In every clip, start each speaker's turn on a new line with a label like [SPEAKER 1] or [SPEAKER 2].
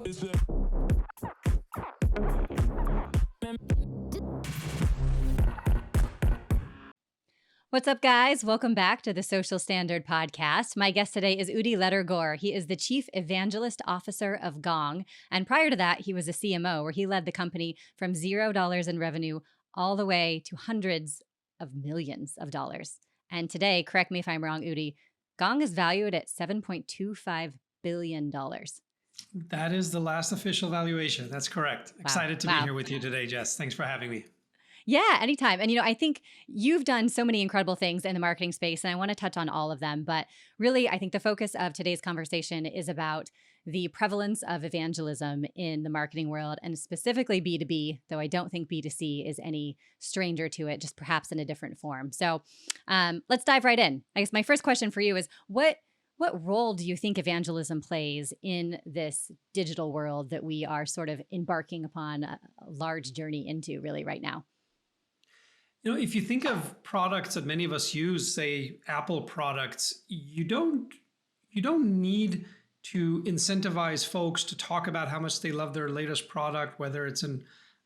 [SPEAKER 1] What's up, guys? Welcome back to the Social Standard Podcast. My guest today is Udi Ledergor. He is the Chief Evangelist Officer of Gong. And prior to that, he was a CMO, where he led the company from $0 in revenue all the way to hundreds of millions of dollars. And today, correct me if I'm wrong, Udi, Gong is valued at $7.25 billion.
[SPEAKER 2] That is the last official valuation. That's correct. Wow. Excited to be here with you today, Jess. Thanks for having me.
[SPEAKER 1] Yeah, anytime. And, I think you've done so many incredible things in the marketing space, and I want to touch on all of them. But really, I think the focus of today's conversation is about the prevalence of evangelism in the marketing world, and specifically B2B, though I don't think B2C is any stranger to it, just perhaps in a different form. So let's dive right in. I guess my first question for you is, what role do you think evangelism plays in this digital world that we are sort of embarking upon a large journey into really right now?
[SPEAKER 2] If you think of products that many of us use, say Apple products, you don't need to incentivize folks to talk about how much they love their latest product, whether it's an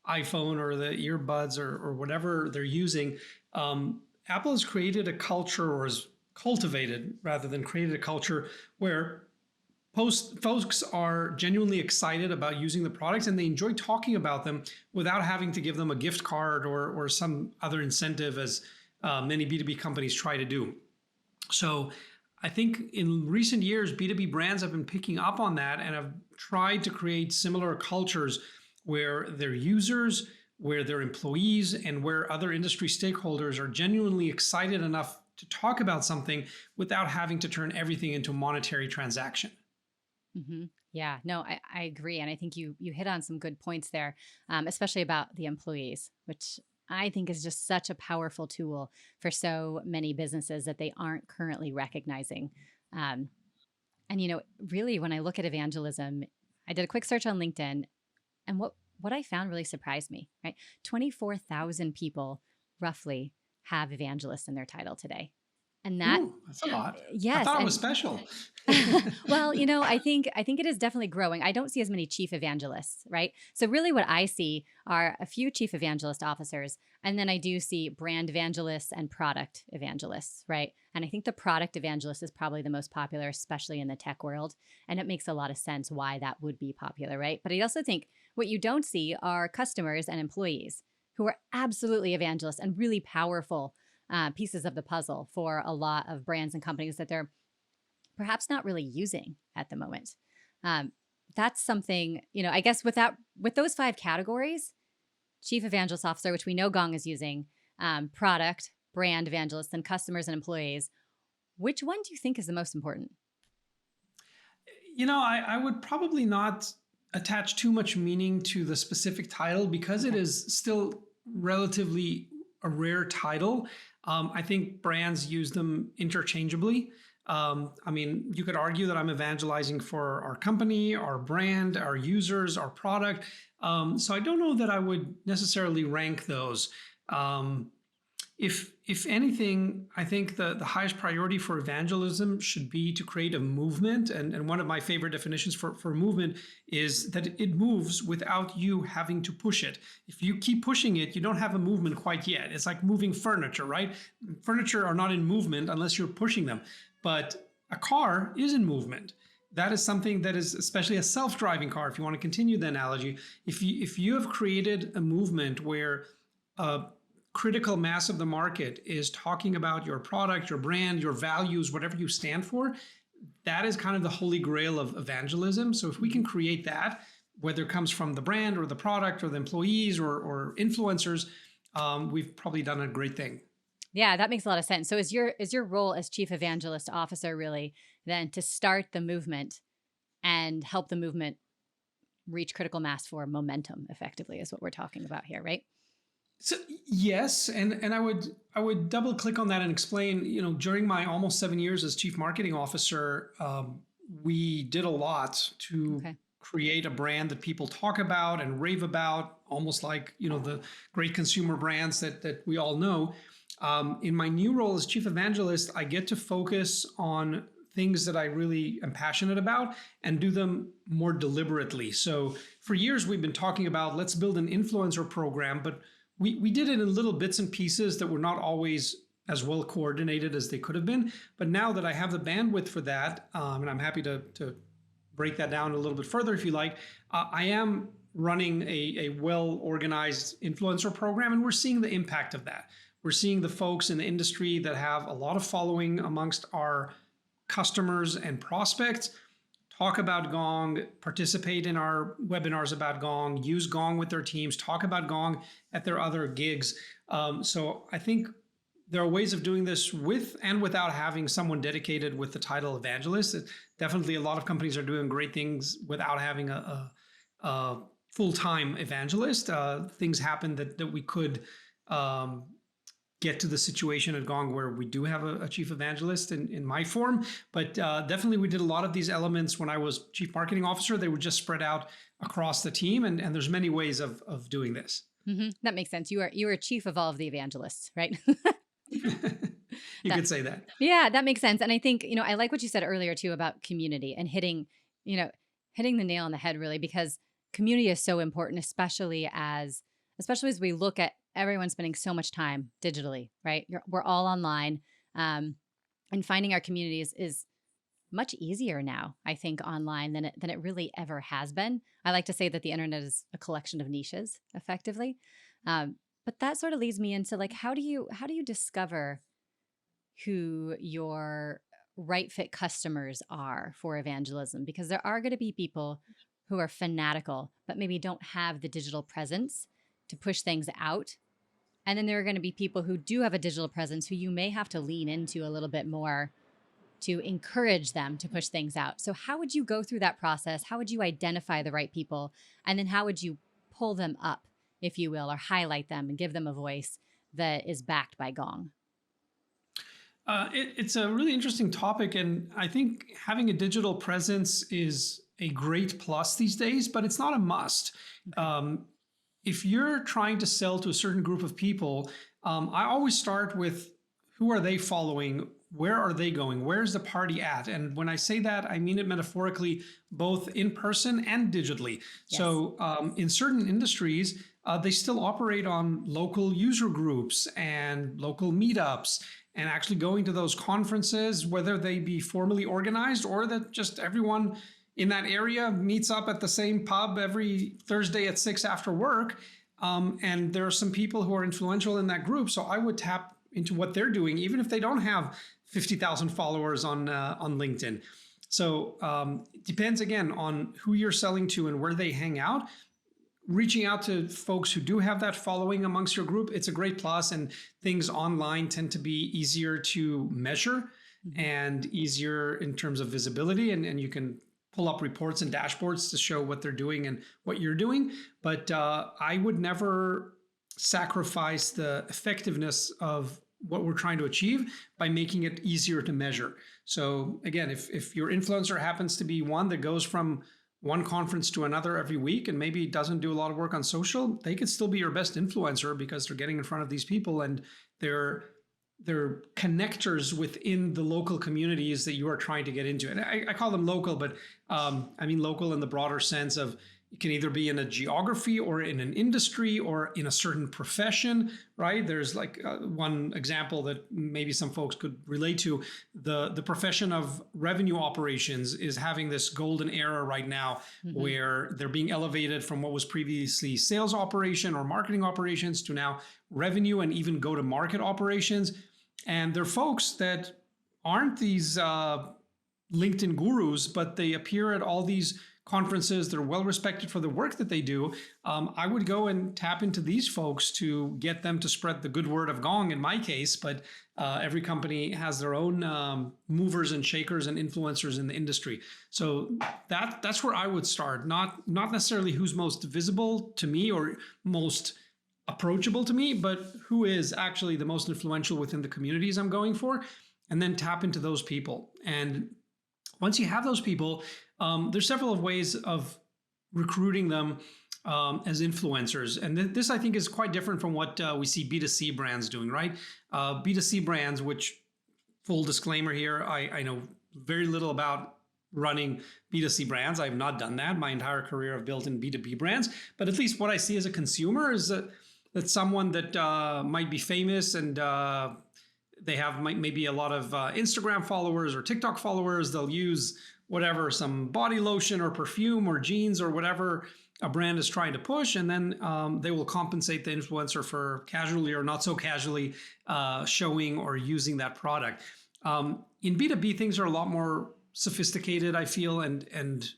[SPEAKER 2] iPhone or the earbuds or whatever they're using. Apple has created a culture, or has cultivated rather than created a culture, where folks are genuinely excited about using the products, and they enjoy talking about them without having to give them a gift card or some other incentive, as many B2B companies try to do. So I think in recent years, B2B brands have been picking up on that and have tried to create similar cultures where their users, where their employees, and where other industry stakeholders are genuinely excited enough to talk about something without having to turn everything into a monetary transaction.
[SPEAKER 1] Mm-hmm. Yeah, no, I agree. And I think you hit on some good points there, especially about the employees, which I think is just such a powerful tool for so many businesses that they aren't currently recognizing. And, really, when I look at evangelism, I did a quick search on LinkedIn, and what I found really surprised me, right? 24,000 people roughly have evangelists in their title today. And
[SPEAKER 2] that's a lot.
[SPEAKER 1] Yes.
[SPEAKER 2] I thought it was special.
[SPEAKER 1] Well, I think it is definitely growing. I don't see as many chief evangelists, right? So really what I see are a few chief evangelist officers, and then I do see brand evangelists and product evangelists, right? And I think the product evangelist is probably the most popular, especially in the tech world. And it makes a lot of sense why that would be popular, right? But I also think what you don't see are customers and employees who are absolutely evangelists and really powerful pieces of the puzzle for a lot of brands and companies that they're perhaps not really using at the moment. That's something, I guess with those 5 categories, Chief Evangelist Officer, which we know Gong is using, product, brand evangelists, and customers and employees, which one do you think is the most important?
[SPEAKER 2] I would probably not attach too much meaning to the specific title, because it is still relatively a rare title. I think brands use them interchangeably. You could argue that I'm evangelizing for our company, our brand, our users, our product. So I don't know that I would necessarily rank those. If anything, I think the highest priority for evangelism should be to create a movement. And one of my favorite definitions for movement is that it moves without you having to push it. If you keep pushing it, you don't have a movement quite yet. It's like moving furniture, right? Furniture are not in movement unless you're pushing them. But a car is in movement. That is something that is, especially a self-driving car, if you want to continue the analogy, if you have created a movement where critical mass of the market is talking about your product, your brand, your values, whatever you stand for, that is kind of the holy grail of evangelism. So if we can create that, whether it comes from the brand or the product or the employees or influencers, we've probably done a great thing.
[SPEAKER 1] Yeah, that makes a lot of sense. So is your role as Chief Evangelist Officer really then to start the movement and help the movement reach critical mass for momentum, effectively, is what we're talking about here, right?
[SPEAKER 2] So yes, and I would double click on that and explain, during my almost 7 years as Chief Marketing Officer, we did a lot to create a brand that people talk about and rave about, almost like, the great consumer brands that we all know. In my new role as Chief Evangelist, I get to focus on things that I really am passionate about and do them more deliberately. So for years, we've been talking about let's build an influencer program, but we did it in little bits and pieces that were not always as well coordinated as they could have been. But now that I have the bandwidth for that, and I'm happy to break that down a little bit further if you like, I am running a well-organized influencer program, and we're seeing the impact of that. We're seeing the folks in the industry that have a lot of following amongst our customers and prospects talk about Gong, participate in our webinars about Gong, use Gong with their teams, talk about Gong at their other gigs. So I think there are ways of doing this with and without having someone dedicated with the title evangelist. Definitely a lot of companies are doing great things without having a full-time evangelist. Things happen that we could get to the situation at Gong where we do have a chief evangelist in my form. But definitely we did a lot of these elements when I was chief marketing officer. They were just spread out across the team. And there's many ways of doing this.
[SPEAKER 1] Mm-hmm. That makes sense. You are chief of all of the evangelists, right?
[SPEAKER 2] You could say that.
[SPEAKER 1] Yeah, that makes sense. And I think, I like what you said earlier too about community and hitting the nail on the head really, because community is so important, especially as we look at everyone spending so much time digitally, right? We're all online, and finding our communities is much easier now, I think, online than it really ever has been. I like to say that the internet is a collection of niches, effectively. But that sort of leads me into like, how do you discover who your right fit customers are for evangelism? Because there are going to be people who are fanatical, but maybe don't have the digital presence to push things out. And then there are going to be people who do have a digital presence who you may have to lean into a little bit more to encourage them to push things out. So how would you go through that process? How would you identify the right people? And then how would you pull them up, if you will, or highlight them and give them a voice that is backed by Gong?
[SPEAKER 2] It's a really interesting topic. And I think having a digital presence is a great plus these days, but it's not a must. Okay. If you're trying to sell to a certain group of people, I always start with who are they following? Where are they going? Where's the party at? And when I say that, I mean it metaphorically, both in person and digitally. Yes. So in certain industries, they still operate on local user groups and local meetups, and actually going to those conferences, whether they be formally organized or that just everyone in that area meets up at the same pub every Thursday at 6 after work. And there are some people who are influential in that group. So I would tap into what they're doing, even if they don't have 50,000 followers on LinkedIn. So it depends again on who you're selling to and where they hang out. Reaching out to folks who do have that following amongst your group, it's a great plus, and things online tend to be easier to measure and easier in terms of visibility, and you can pull up reports and dashboards to show what they're doing and what you're doing. But I would never sacrifice the effectiveness of what we're trying to achieve by making it easier to measure. So again, if your influencer happens to be one that goes from one conference to another every week and maybe doesn't do a lot of work on social, they could still be your best influencer because they're getting in front of these people and they're connectors within the local communities that you are trying to get into. And I call them local, but I mean local in the broader sense of it can either be in a geography or in an industry or in a certain profession, right? There's like one example that maybe some folks could relate to. The profession of revenue operations is having this golden era right now where they're being elevated from what was previously sales operation or marketing operations to now revenue and even go-to-market operations. And they're folks that aren't these LinkedIn gurus, but they appear at all these conferences. They're well respected for the work that they do. I would go and tap into these folks to get them to spread the good word of Gong in my case, but every company has their own movers and shakers and influencers in the industry. So that's where I would start, not necessarily who's most visible to me or most approachable to me, but who is actually the most influential within the communities I'm going for, and then tap into those people. And once you have those people, there's several ways of recruiting them as influencers. And this, I think, is quite different from what we see B2C brands doing, right? B2C brands, which, full disclaimer here, I know very little about running B2C brands. I've not done that. My entire career I've built in B2B brands. But at least what I see as a consumer is that someone that might be famous and they have maybe a lot of Instagram followers or TikTok followers. They'll use whatever, some body lotion or perfume or jeans or whatever a brand is trying to push. And then they will compensate the influencer for casually or not so casually showing or using that product. In B2B, things are a lot more sophisticated, I feel, and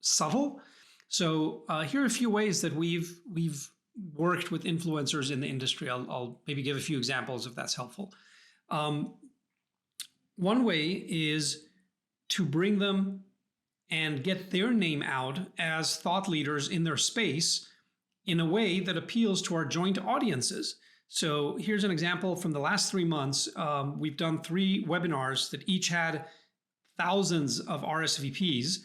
[SPEAKER 2] subtle. So here are a few ways that we've worked with influencers in the industry. I'll maybe give a few examples if that's helpful. One way is to bring them and get their name out as thought leaders in their space in a way that appeals to our joint audiences. So here's an example from the last 3 months. We've done 3 webinars that each had thousands of RSVPs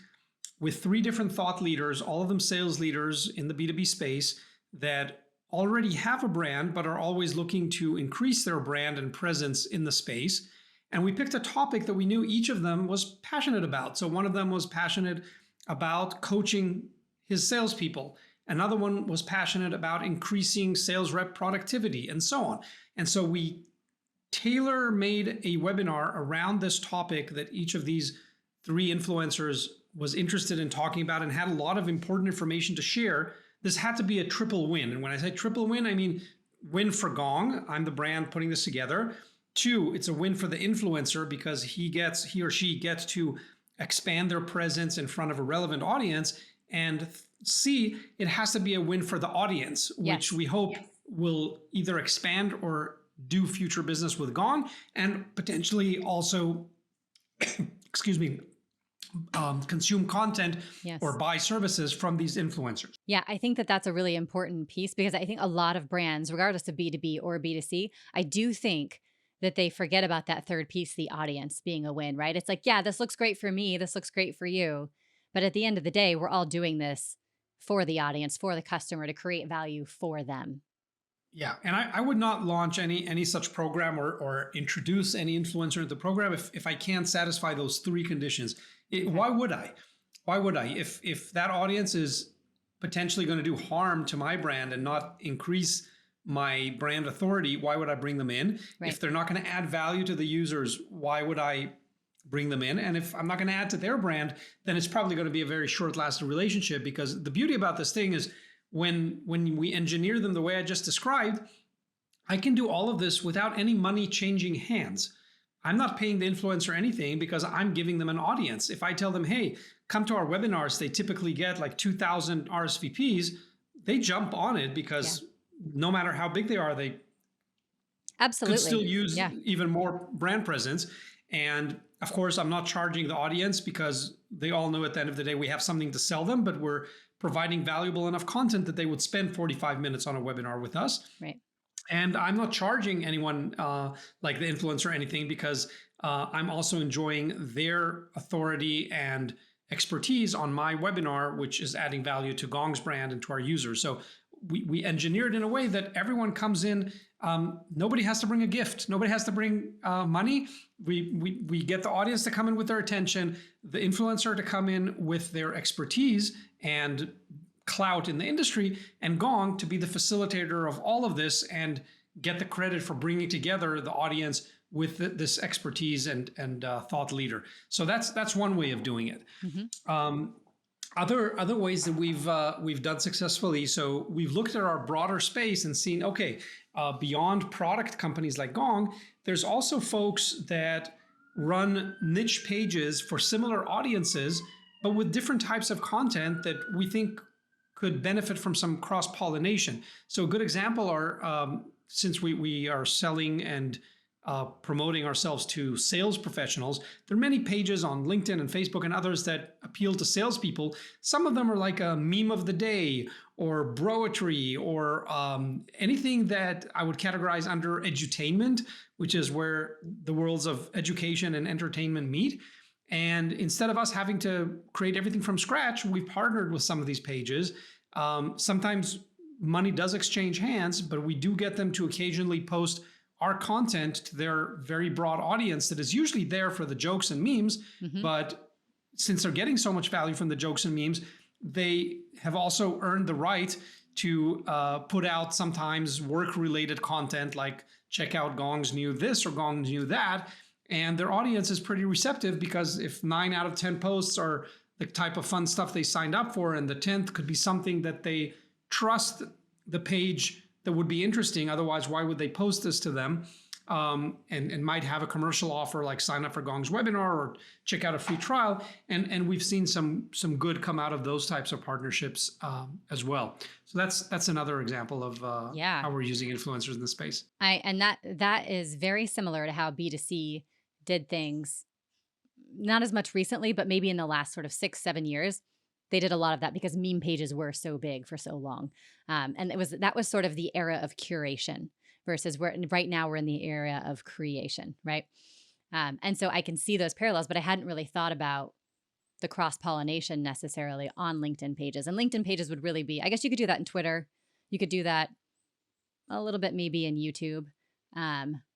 [SPEAKER 2] with 3 different thought leaders, all of them sales leaders in the B2B space that already have a brand, but are always looking to increase their brand and presence in the space. And we picked a topic that we knew each of them was passionate about. So one of them was passionate about coaching his salespeople. Another one was passionate about increasing sales rep productivity and so on. And so we tailor-made a webinar around this topic that each of these 3 influencers was interested in talking about and had a lot of important information to share. This had to be a triple win. And when I say triple win, I mean win for Gong. I'm the brand putting this together. 2, it's a win for the influencer because he or she gets to expand their presence in front of a relevant audience. And C, it has to be a win for the audience, which we hope will either expand or do future business with Gong and potentially also, consume content or buy services from these influencers.
[SPEAKER 1] Yeah, I think that that's a really important piece because I think a lot of brands, regardless of B2B or B2C, I do think that they forget about that third piece, the audience being a win, right? It's like, yeah, this looks great for me. This looks great for you. But at the end of the day, we're all doing this for the audience, for the customer, to create value for them.
[SPEAKER 2] Yeah, and I would not launch any such program or introduce any influencer into the program if I can't satisfy those 3 conditions. Why would I? Why would I? If that audience is potentially going to do harm to my brand and not increase my brand authority, why would I bring them in? Right. If they're not going to add value to the users, why would I bring them in? And if I'm not going to add to their brand, then it's probably going to be a very short-lasting relationship, because the beauty about this thing is when we engineer them the way I just described, I can do all of this without any money changing hands. I'm not paying the influencer anything because I'm giving them an audience. If I tell them, hey, come to our webinars, they typically get like 2,000 RSVPs, they jump on it because no matter how big they are, they could still use even more brand presence. And of course, I'm not charging the audience because they all know at the end of the day, we have something to sell them, but we're providing valuable enough content that they would spend 45 minutes on a webinar with us.
[SPEAKER 1] Right.
[SPEAKER 2] And I'm not charging anyone like the influencer or anything because I'm also enjoying their authority and expertise on my webinar, which is adding value to Gong's brand and to our users. So we engineered in a way that everyone comes in. Nobody has to bring a gift. Nobody has to bring money. We get the audience to come in with their attention, the influencer to come in with their expertise and clout in the industry, and Gong to be the facilitator of all of this and get the credit for bringing together the audience with this expertise and thought leader. So that's one way of doing it. Mm-hmm. Other ways that we've done successfully. So we've looked at our broader space and seen, okay, beyond product companies like Gong, there's also folks that run niche pages for similar audiences, but with different types of content that we think could benefit from some cross-pollination. So a good example are, since we are selling and promoting ourselves to sales professionals, there are many pages on LinkedIn and Facebook and others that appeal to salespeople. Some of them are like a meme of the day or broetry or anything that I would categorize under edutainment, which is where the worlds of education and entertainment meet. And instead of us having to create everything from scratch, we've partnered with some of these pages. Sometimes money does exchange hands, but we do get them to occasionally post our content to their very broad audience that is usually there for the jokes and memes. But since they're getting so much value from the jokes and memes, they have also earned the right to put out sometimes work-related content like check out Gong's new this or Gong's new that. And their audience is pretty receptive, because if 9 out of 10 posts are the type of fun stuff they signed up for, and the 10th could be something that they trust the page that would be interesting, otherwise why would they post this to them, and might have a commercial offer like sign up for Gong's webinar or check out a free trial. And we've seen some good come out of those types of partnerships as well. So that's another example of how we're using influencers in the space.
[SPEAKER 1] And that is very similar to how B2C did things, not as much recently, but maybe in the last sort of 6-7 years. They did a lot of that because meme pages were so big for so long. And that was sort of the era of curation, versus right now we're in the era of creation, right? And so I can see those parallels, but I hadn't really thought about the cross-pollination necessarily on LinkedIn pages. And LinkedIn pages would really be, I guess you could do that in Twitter. You could do that a little bit maybe in YouTube,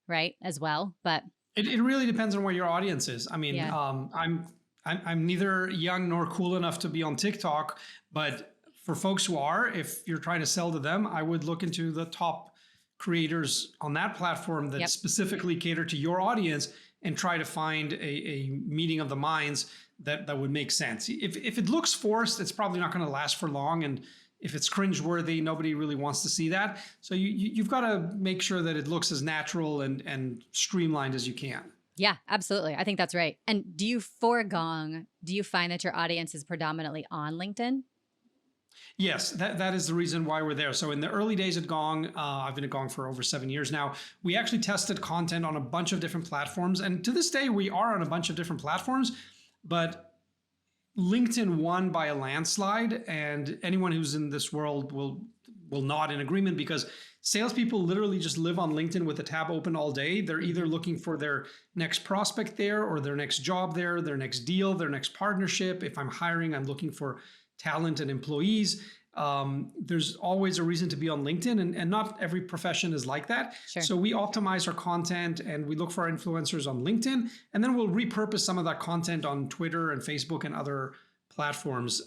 [SPEAKER 1] right, as well. But
[SPEAKER 2] it really depends on where your audience is. I mean, I'm neither young nor cool enough to be on TikTok, but for folks who are, if you're trying to sell to them, I would look into the top creators on that platform that specifically cater to your audience and try to find a meeting of the minds that would make sense. If it looks forced, it's probably not going to last for long. And if it's cringeworthy, nobody really wants to see that. So you've got to make sure that it looks as natural and streamlined as you can.
[SPEAKER 1] Yeah, absolutely. I think that's right. And for Gong, do you find that your audience is predominantly on LinkedIn?
[SPEAKER 2] Yes, that is the reason why we're there. So in the early days at Gong, I've been at Gong for over 7 years now, we actually tested content on a bunch of different platforms. And to this day, we are on a bunch of different platforms, but LinkedIn won by a landslide. And anyone who's in this world will nod in agreement, because salespeople literally just live on LinkedIn with the tab open all day. They're either looking for their next prospect there, or their next job there, their next deal, their next partnership. If I'm hiring, I'm looking for talent and employees. There's always a reason to be on LinkedIn, and not every profession is like that.
[SPEAKER 1] Sure.
[SPEAKER 2] So we optimize our content and we look for our influencers on LinkedIn, and then we'll repurpose some of that content on Twitter and Facebook and other platforms.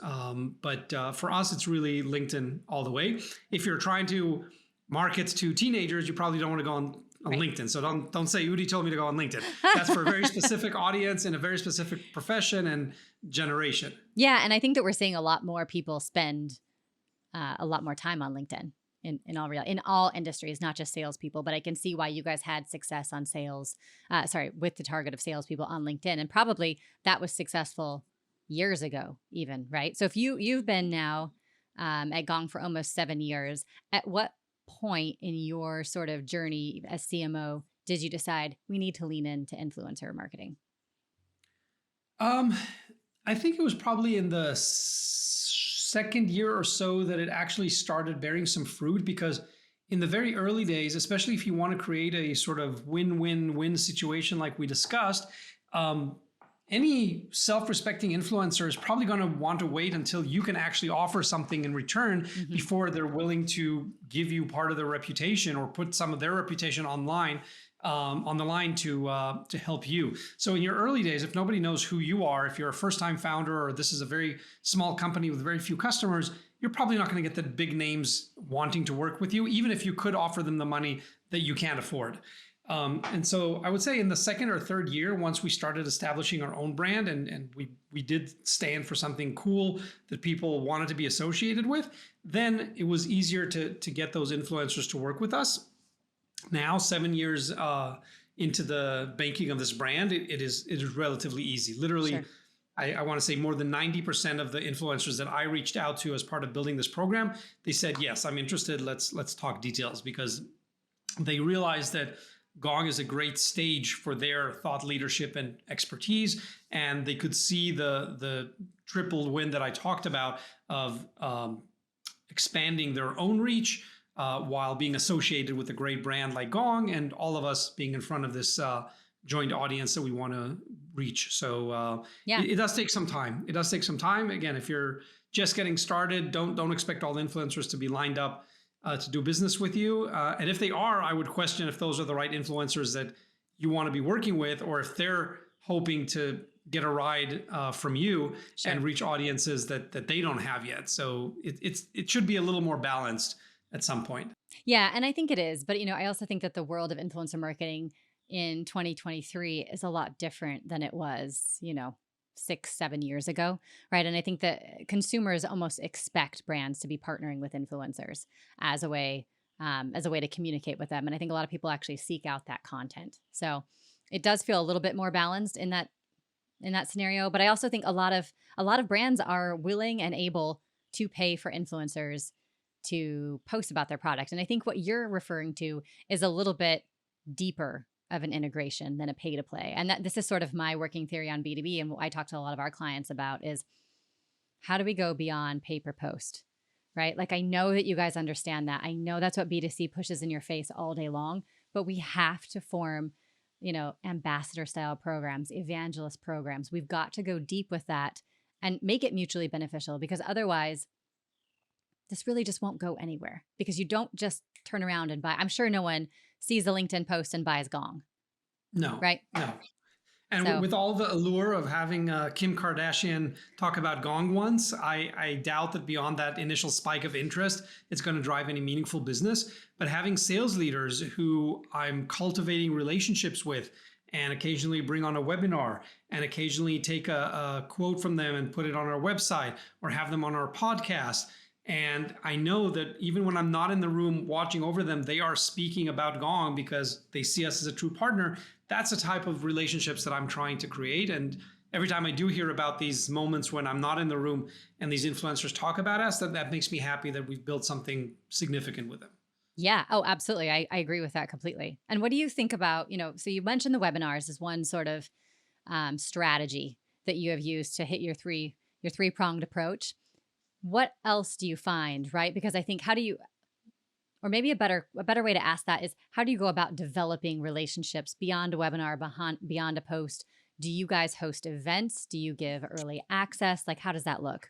[SPEAKER 2] But for us, it's really LinkedIn all the way. If you're trying to market to teenagers, you probably don't want to go on right. LinkedIn. So don't say Udi told me to go on LinkedIn. That's for a very specific audience and a very specific profession and generation.
[SPEAKER 1] Yeah. And I think that we're seeing a lot more people spend a lot more time on LinkedIn in all industries, not just salespeople. But I can see why you guys had success on with the target of salespeople on LinkedIn. And probably that was successful years ago even, right? So if you've been now at Gong for almost 7 years, at what point in your sort of journey as CMO did you decide we need to lean into influencer marketing?
[SPEAKER 2] I think it was probably in the second year or so that it actually started bearing some fruit, because in the very early days, especially if you want to create a sort of win-win-win situation like we discussed, any self-respecting influencer is probably going to want to wait until you can actually offer something in return before they're willing to give you part of their reputation or put some of their reputation on the line to help you. So in your early days, if nobody knows who you are, if you're a first-time founder or this is a very small company with very few customers, you're probably not going to get the big names wanting to work with you, even if you could offer them the money that you can't afford. And so I would say in the second or third year, once we started establishing our own brand and we did stand for something cool that people wanted to be associated with, then it was easier to get those influencers to work with us. Now, 7 years into the banking of this brand, it is relatively easy. Literally, sure. I want to say more than 90% of the influencers that I reached out to as part of building this program, they said, yes, I'm interested. Let's talk details, because they realized that Gong is a great stage for their thought leadership and expertise. And they could see the triple win that I talked about of expanding their own reach while being associated with a great brand like Gong, and all of us being in front of this joint audience that we want to reach. So it does take some time. It does take some time. Again, if you're just getting started, don't expect all influencers to be lined up to do business with you. And if they are, I would question if those are the right influencers that you want to be working with, or if they're hoping to get a ride from you
[SPEAKER 1] Sure.
[SPEAKER 2] and reach audiences that they don't have yet. So it should be a little more balanced at some point.
[SPEAKER 1] Yeah, and I think it is. But, I also think that the world of influencer marketing in 2023 is a lot different than it was, 6, 7 years ago. Right. And I think that consumers almost expect brands to be partnering with influencers as a way, as a way to communicate with them. And I think a lot of people actually seek out that content. So it does feel a little bit more balanced in that scenario. But I also think a lot of brands are willing and able to pay for influencers to post about their product. And I think what you're referring to is a little bit deeper of an integration than a pay to play. And that this is sort of my working theory on B2B, and what I talk to a lot of our clients about is how do we go beyond pay per post? Right? Like, I know that you guys understand that. I know that's what B2C pushes in your face all day long, but we have to form, ambassador style programs, evangelist programs. We've got to go deep with that and make it mutually beneficial, because otherwise this really just won't go anywhere, because you don't just turn around and buy. I'm sure no one sees a LinkedIn post and buys Gong,
[SPEAKER 2] No,
[SPEAKER 1] right?
[SPEAKER 2] no. And
[SPEAKER 1] So
[SPEAKER 2] with all the allure of having Kim Kardashian talk about Gong once, I doubt that beyond that initial spike of interest, it's going to drive any meaningful business. But having sales leaders who I'm cultivating relationships with and occasionally bring on a webinar and occasionally take a quote from them and put it on our website or have them on our podcast. And I know that even when I'm not in the room watching over them, they are speaking about Gong because they see us as a true partner. That's the type of relationships that I'm trying to create. And every time I do hear about these moments when I'm not in the room and these influencers talk about us, that makes me happy that we've built something significant with them.
[SPEAKER 1] yeah, oh, absolutely. I agree with that completely. And what do you think about, so you mentioned the webinars as one sort of strategy that you have used to hit your three-pronged approach. What else do you find, right? Because I think how do you, or maybe a better way to ask that is, how do you go about developing relationships beyond a webinar, beyond a post? Do you guys host events? Do you give early access? Like, how does that look?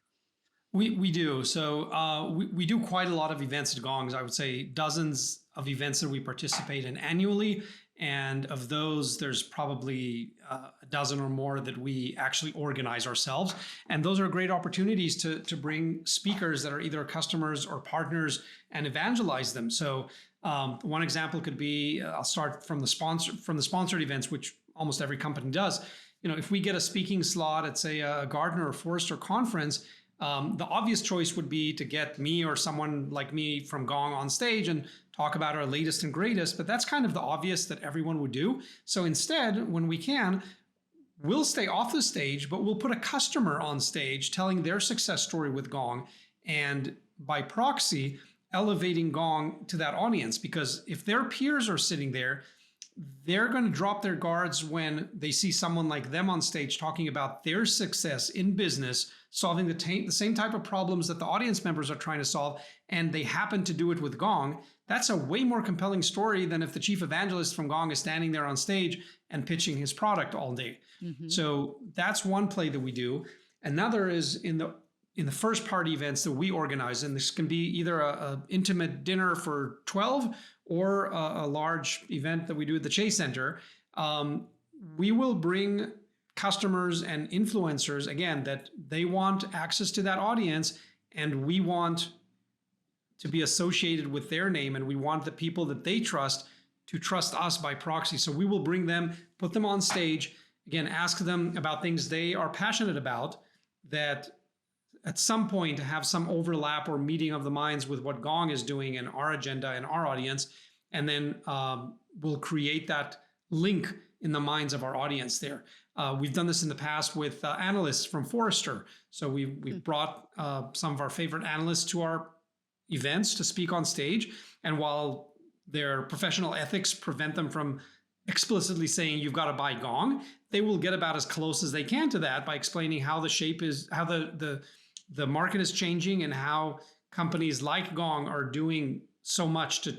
[SPEAKER 2] We do. So we do quite a lot of events at Gongs. I would say dozens of events that we participate in annually. And of those, there's probably a dozen or more that we actually organize ourselves. And those are great opportunities to bring speakers that are either customers or partners and evangelize them. So one example could be, I'll start from the sponsored events, which almost every company does. If we get a speaking slot at, say, a Gartner or Forrester conference, the obvious choice would be to get me or someone like me from Gong on stage and talk about our latest and greatest, but that's kind of the obvious that everyone would do. So instead, when we can, we'll stay off the stage, but we'll put a customer on stage telling their success story with Gong, and by proxy, elevating Gong to that audience. Because if their peers are sitting there, they're going to drop their guards when they see someone like them on stage talking about their success in business, solving the same type of problems that the audience members are trying to solve, and they happen to do it with Gong. That's a way more compelling story than if the chief evangelist from Gong is standing there on stage and pitching his product all day.
[SPEAKER 1] Mm-hmm.
[SPEAKER 2] So that's one play that we do. Another is in the first party events that we organize, and this can be either a intimate dinner for 12 or a large event that we do at the Chase Center. We will bring customers and influencers, again, that they want access to that audience, and we want to be associated with their name, and we want the people that they trust to trust us by proxy. So we will bring them, put them on stage, again, ask them about things they are passionate about that at some point have some overlap or meeting of the minds with what Gong is doing and our agenda and our audience. And then we'll create that link in the minds of our audience there. We've done this in the past with analysts from Forrester. So we've brought some of our favorite analysts to our events to speak on stage. And while their professional ethics prevent them from explicitly saying you've got to buy Gong, they will get about as close as they can to that by explaining how the shape is, how the market is changing, and how companies like Gong are doing so much to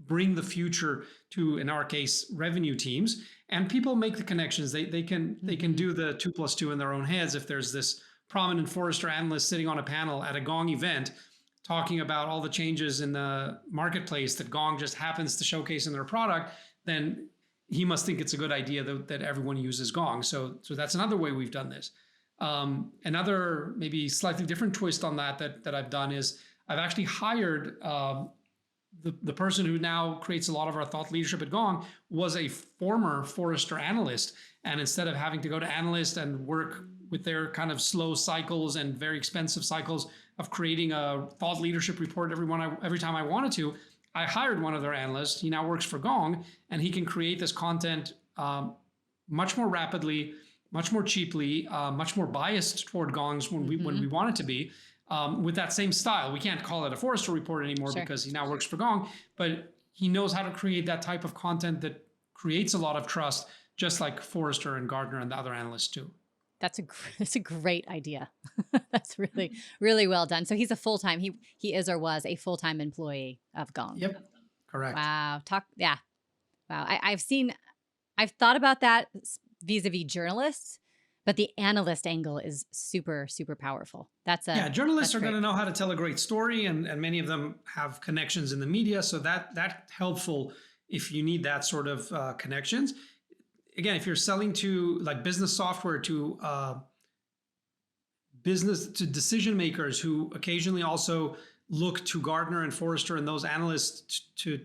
[SPEAKER 2] bring the future to, in our case, revenue teams. And people make the connections. They can do the 2 + 2 in their own heads. If there's this prominent Forrester analyst sitting on a panel at a Gong event talking about all the changes in the marketplace that Gong just happens to showcase in their product, then he must think it's a good idea that everyone uses Gong. So that's another way we've done this. Another maybe slightly different twist on that I've done is I've actually hired the person who now creates a lot of our thought leadership at Gong was a former Forrester analyst. And instead of having to go to analyst and work with their kind of slow cycles and very expensive cycles of creating a thought leadership report every time I wanted to, I hired one of their analysts. He now works for Gong, and he can create this content much more rapidly, much more cheaply, much more biased toward Gongs when we want it to be, with that same style. We can't call it a Forrester report anymore because he now works for Gong, but he knows how to create that type of content that creates a lot of trust, just like Forrester and Gartner and the other analysts do.
[SPEAKER 1] That's a great idea. That's really, really well done. So he's a full-time, he is or was a full-time employee of Gong.
[SPEAKER 2] Yep, correct.
[SPEAKER 1] Wow. Wow. I've thought about that vis-a-vis journalists, but the analyst angle is super, super powerful.
[SPEAKER 2] Journalists are going to know how to tell a great story, and many of them have connections in the media. So that's helpful if you need that sort of connections. Again, if you're selling to like business software to decision makers who occasionally also look to Gartner and Forrester and those analysts to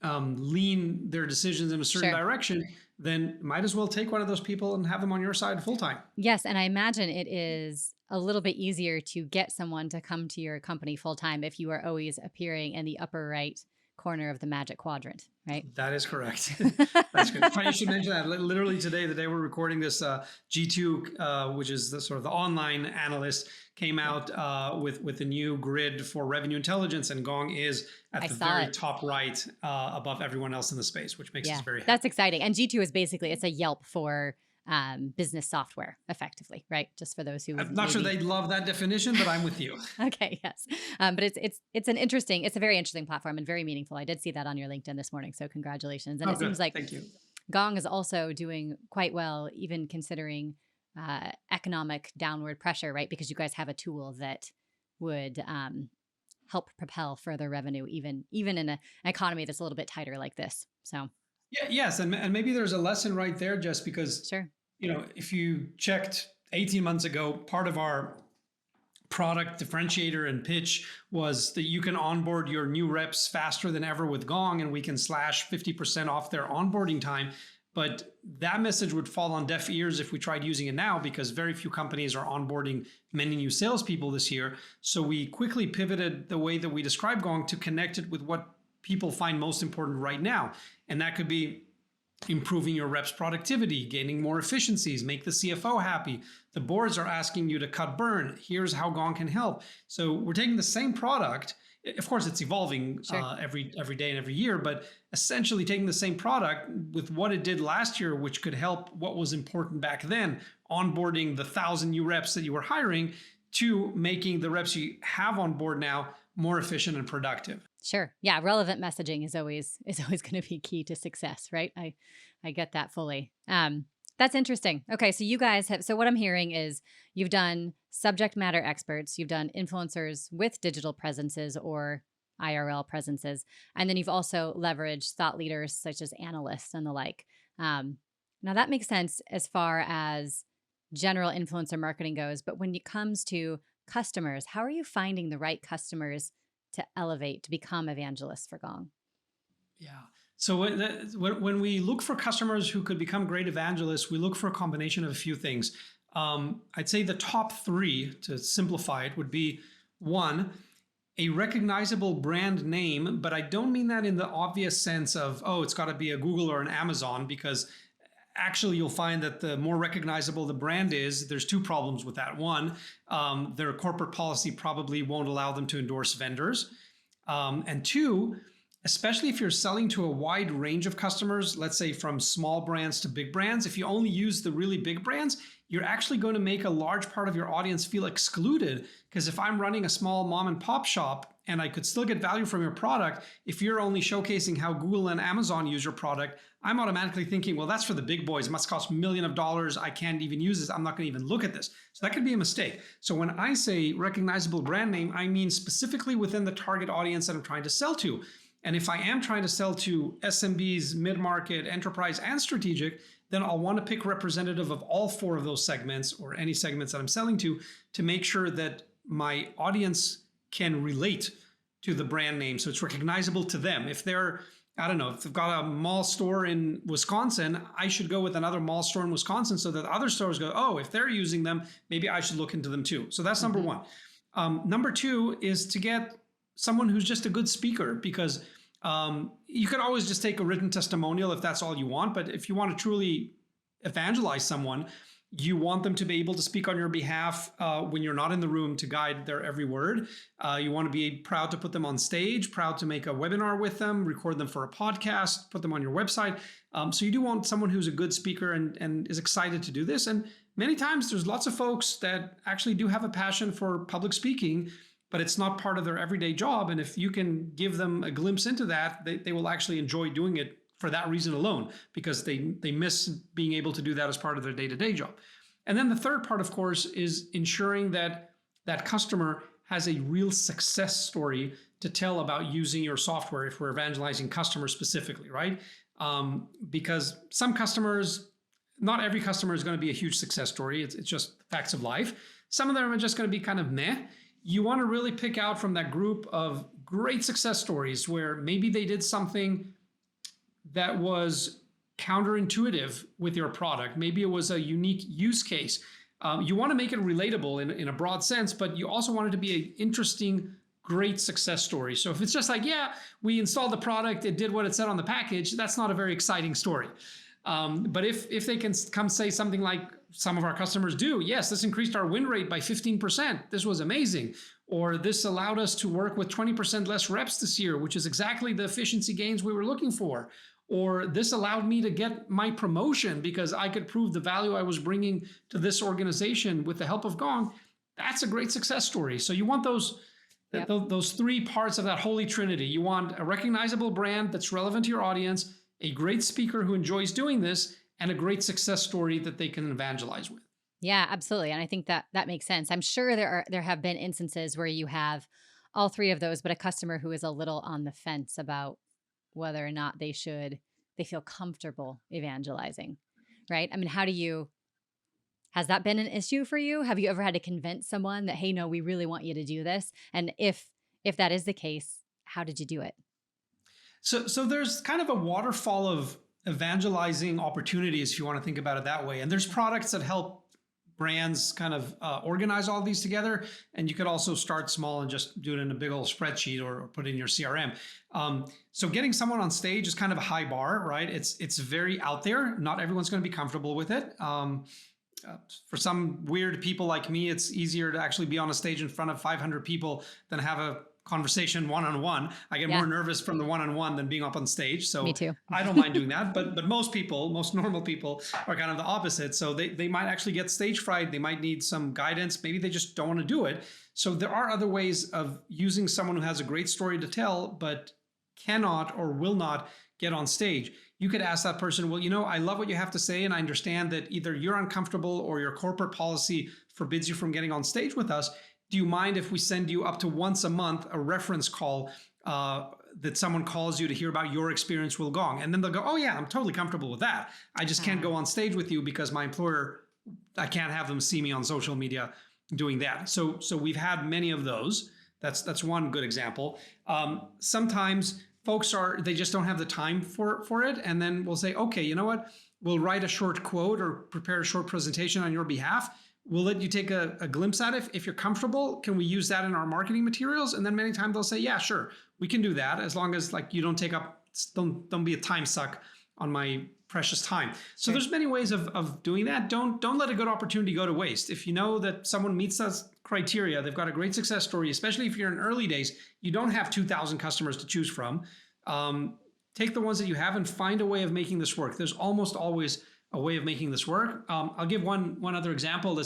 [SPEAKER 2] lean their decisions in a certain direction, then might as well take one of those people and have them on your side full time.
[SPEAKER 1] Yes. And I imagine it is a little bit easier to get someone to come to your company full time if you are always appearing in the upper right corner of the magic quadrant, right?
[SPEAKER 2] That is correct. That's good. Funny you should mention that. Literally today, the day we're recording this, G2, which is the sort of the online analyst, came out with a new grid for revenue intelligence, and Gong is at the very top right above everyone else in the space, which makes us very happy.
[SPEAKER 1] That's exciting. And G2 is basically, it's a Yelp for business software, effectively, right? Just for those who
[SPEAKER 2] I'm not sure they'd love that definition, but I'm with you.
[SPEAKER 1] Okay, yes. But it's a very interesting platform and very meaningful. I did see that on your LinkedIn this morning, so congratulations. And it seems like
[SPEAKER 2] Thank you.
[SPEAKER 1] Gong is also doing quite well, even considering economic downward pressure, right? Because you guys have a tool that would help propel further revenue, even in an economy that's a little bit tighter like this. So
[SPEAKER 2] yes, and maybe there's a lesson right there, just because if you checked 18 months ago, part of our product differentiator and pitch was that you can onboard your new reps faster than ever with Gong, and we can slash 50% off their onboarding time. But that message would fall on deaf ears if we tried using it now, because very few companies are onboarding many new salespeople this year. So we quickly pivoted the way that we describe Gong to connect it with what people find most important right now. And that could be improving your reps' productivity, gaining more efficiencies, make the CFO happy. The boards are asking you to cut burn. Here's how Gong can help. So we're taking the same product. Of course, it's evolving every day and every year, but essentially taking the same product with what it did last year, which could help what was important back then, onboarding the 1,000 new reps that you were hiring, to making the reps you have on board now more efficient and productive.
[SPEAKER 1] Sure. Yeah. Relevant messaging is always going to be key to success, right? I get that fully. That's interesting. Okay. So you guys so what I'm hearing is you've done subject matter experts, you've done influencers with digital presences or IRL presences, and then you've also leveraged thought leaders such as analysts and the like. Now that makes sense as far as general influencer marketing goes, but when it comes to customers, how are you finding the right customers to elevate, to become evangelists for Gong?
[SPEAKER 2] Yeah. So when we look for customers who could become great evangelists, we look for a combination of a few things. I'd say the top three, to simplify it, would be: one, a recognizable brand name, but I don't mean that in the obvious sense of, oh, it's got to be a Google or an Amazon, because actually you'll find that the more recognizable the brand is, there's two problems with that. One, their corporate policy probably won't allow them to endorse vendors. And two, especially if you're selling to a wide range of customers, let's say from small brands to big brands, if you only use the really big brands, you're actually going to make a large part of your audience feel excluded. Because if I'm running a small mom and pop shop and I could still get value from your product, if you're only showcasing how Google and Amazon use your product, I'm automatically thinking, well, that's for the big boys. It must cost millions of dollars. I can't even use this. I'm not going to even look at this. So that could be a mistake. So when I say recognizable brand name, I mean specifically within the target audience that I'm trying to sell to. And if I am trying to sell to SMBs, mid-market, enterprise, and strategic, then I'll want to pick representative of all four of those segments or any segments that I'm selling to make sure that my audience can relate to the brand name. So it's recognizable to them. If they're, I don't know, if they've got a mall store in Wisconsin, I should go with another mall store in Wisconsin so that other stores go, oh, if they're using them, maybe I should look into them too. So that's number one. Number two is to get someone who's just a good speaker, because you could always just take a written testimonial if that's all you want. But if you want to truly evangelize someone, you want them to be able to speak on your behalf when you're not in the room to guide their every word. You want to be proud to put them on stage, proud to make a webinar with them, record them for a podcast, put them on your website. So you do want someone who's a good speaker and is excited to do this. And many times there's lots of folks that actually do have a passion for public speaking, but it's not part of their everyday job. And if you can give them a glimpse into that, they will actually enjoy doing it for that reason alone, because they miss being able to do that as part of their day-to-day job. And then the third part, of course, is ensuring that that customer has a real success story to tell about using your software if we're evangelizing customers specifically, right? Because some customers, not every customer is going to be a huge success story. It's just facts of life. Some of them are just going to be kind of meh. You want to really pick out from that group of great success stories where maybe they did something that was counterintuitive with your product. Maybe it was a unique use case. You want to make it relatable in a broad sense, but you also want it to be an interesting, great success story. So if it's just like, yeah, we installed the product, it did what it said on the package, that's not a very exciting story. But if they can come say something like some of our customers do, yes, this increased our win rate by 15%. This was amazing. Or this allowed us to work with 20% less reps this year, which is exactly the efficiency gains we were looking for. Or this allowed me to get my promotion because I could prove the value I was bringing to this organization with the help of Gong. That's a great success story. So you want those three parts of that holy trinity. You want a recognizable brand that's relevant to your audience, a great speaker who enjoys doing this, and a great success story that they can evangelize with.
[SPEAKER 1] Yeah, absolutely. And I think that makes sense. I'm sure there have been instances where you have all three of those, but a customer who is a little on the fence about whether or not they feel comfortable evangelizing, right? I mean, has that been an issue for you? Have you ever had to convince someone that, hey, no, we really want you to do this? And if that is the case, how did you do it?
[SPEAKER 2] So there's kind of a waterfall of evangelizing opportunities, if you want to think about it that way. And there's products that help brands kind of organize all these together. And you could also start small and just do it in a big old spreadsheet or put it in your CRM. So getting someone on stage is kind of a high bar, right? It's very out there. Not everyone's going to be comfortable with it. For some weird people like me, it's easier to actually be on a stage in front of 500 people than have a conversation one-on-one. I get more nervous from the one-on-one than being up on stage. So
[SPEAKER 1] me too.
[SPEAKER 2] I don't mind doing that. But most normal people are kind of the opposite. So they might actually get stage fright. They might need some guidance. Maybe they just don't want to do it. So there are other ways of using someone who has a great story to tell, but cannot or will not get on stage. You could ask that person, well, I love what you have to say, and I understand that either you're uncomfortable or your corporate policy forbids you from getting on stage with us. Do you mind if we send you up to once a month a reference call that someone calls you to hear about your experience with Gong? And then they'll go, oh yeah, I'm totally comfortable with that. I just can't go on stage with you because my employer, I can't have them see me on social media doing that. So we've had many of those. That's one good example. Sometimes folks they just don't have the time for it. And then we'll say, okay, you know what? We'll write a short quote or prepare a short presentation on your behalf. We'll let you take a glimpse at it. If you're comfortable, can we use that in our marketing materials? And then many times they'll say, yeah, sure, we can do that, as long as you don't don't be a time suck on my precious time. So there's many ways of doing that. Don't let a good opportunity go to waste. If you know that someone meets those criteria, they've got a great success story, especially if you're in early days, you don't have 2,000 customers to choose from. Take the ones that you have and find a way of making this work. There's almost always a way of making this work. I'll give one other example.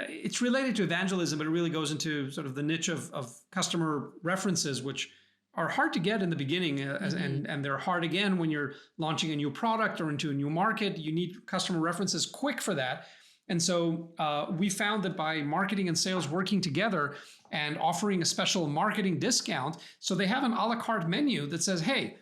[SPEAKER 2] It's related to evangelism, but it really goes into sort of the niche of customer references, which are hard to get in the beginning, and they're hard again when you're launching a new product or into a new market. You need customer references quick for that. And so we found that by marketing and sales working together and offering a special marketing discount, so they have an a la carte menu that says, hey,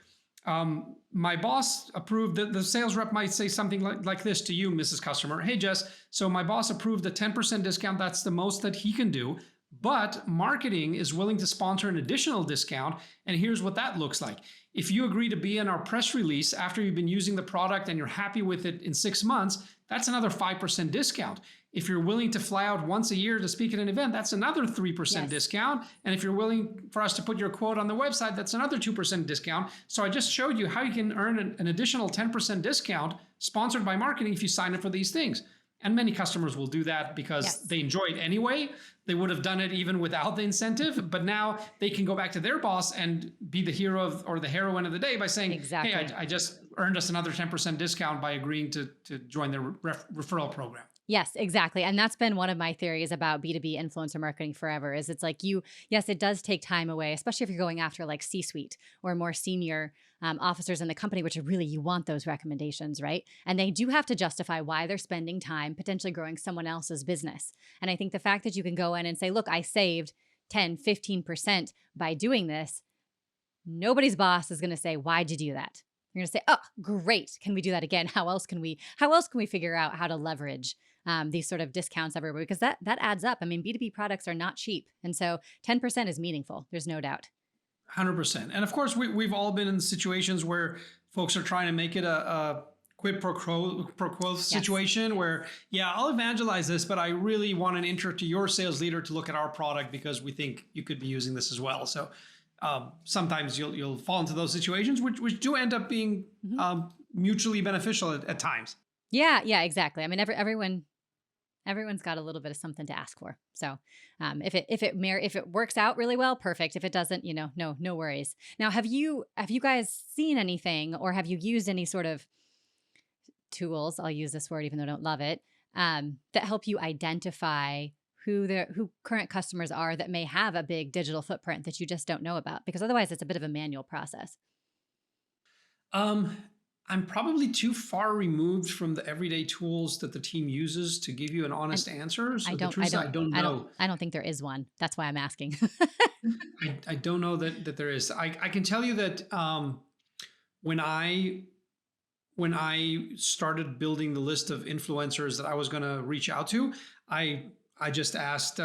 [SPEAKER 2] my boss approved that the sales rep might say something like this to you, Mrs. Customer. Hey, Jess, so my boss approved a 10% discount. That's the most that he can do. But marketing is willing to sponsor an additional discount. And here's what that looks like. If you agree to be in our press release after you've been using the product and you're happy with it in 6 months, that's another 5% discount. If you're willing to fly out once a year to speak at an event, that's another 3% discount. And if you're willing for us to put your quote on the website, that's another 2% discount. So I just showed you how you can earn an additional 10% discount sponsored by marketing if you sign up for these things. And many customers will do that because they enjoy it anyway. They would have done it even without the incentive, but now they can go back to their boss and be the hero or the heroine of the day by saying, hey, I just earned us another 10% discount by agreeing to join their referral program.
[SPEAKER 1] Yes, exactly. And that's been one of my theories about B2B influencer marketing forever is it's like yes, it does take time away, especially if you're going after like C-suite or more senior officers in the company, which are really, you want those recommendations, right? And they do have to justify why they're spending time potentially growing someone else's business. And I think the fact that you can go in and say, look, I saved 10, 15% by doing this, nobody's boss is going to say, why'd you do that? You're going to say, oh, great. Can we do that again? How else can we figure out how to leverage these sort of discounts everywhere? Because that adds up. I mean, B2B products are not cheap. And so 10% is meaningful. There's no doubt.
[SPEAKER 2] 100%. And of course, we've all been in situations where folks are trying to make it a quid pro quo situation where, I'll evangelize this, but I really want an intro to your sales leader to look at our product because we think you could be using this as well. So sometimes you'll fall into those situations, which do end up being mutually beneficial at times.
[SPEAKER 1] Yeah, exactly. I mean, everyone's got a little bit of something to ask for. So if it works out really well, perfect. If it doesn't, no worries. Now, have you guys seen anything or have you used any sort of tools? I'll use this word even though I don't love it, that help you identify who current customers are that may have a big digital footprint that you just don't know about? Because otherwise it's a bit of a manual process.
[SPEAKER 2] I'm probably too far removed from the everyday tools that the team uses to give you an honest answer. So I don't know.
[SPEAKER 1] I don't think there is one. That's why I'm asking.
[SPEAKER 2] I don't know that there is. I can tell you that when I started building the list of influencers that I was going to reach out to, I just asked